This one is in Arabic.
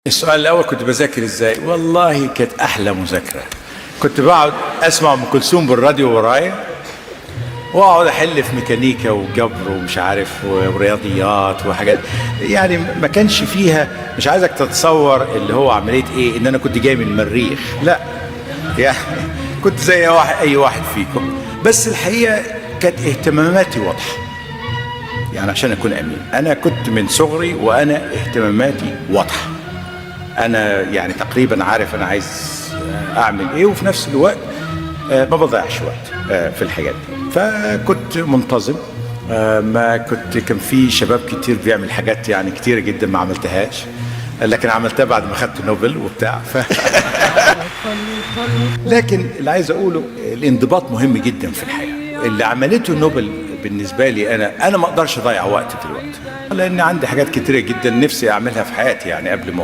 السؤال الأول كنت بذاكر إزاي؟ والله كانت أحلى مذاكرة. كنت بقعد أسمع أم كلثوم بالراديو ورايا، وأقعد أحل في ميكانيكا وجبر ومش عارف ورياضيات وحاجات. يعني ما كانش فيها، مش عايزك تتصور اللي هو عملية إيه، إن أنا كنت جاي من المريخ، لا. يعني كنت زي أي واحد فيكم، بس الحقيقة كانت اهتماماتي واضحة. يعني عشان أكون أمين، أنا كنت من صغري وأنا اهتماماتي واضحة. أنا يعني تقريبا عارف أنا عايز أعمل إيه، وفي نفس الوقت ما بضيعش وقت في الحاجات دي. فكنت منتظم. ما كنت، كان في شباب كتير بيعمل حاجات يعني كتيرة جدا ما عملتهاش، لكن عملتها بعد ما خدت نوبل وبتاع لكن اللي عايز أقوله، الانضباط مهم جدا في الحياة. اللي عملته نوبل بالنسبة لي أنا ما أقدرش أضيع وقت دلوقتي، لأن عندي حاجات كتيرة جدا نفسي أعملها في حياتي يعني قبل ما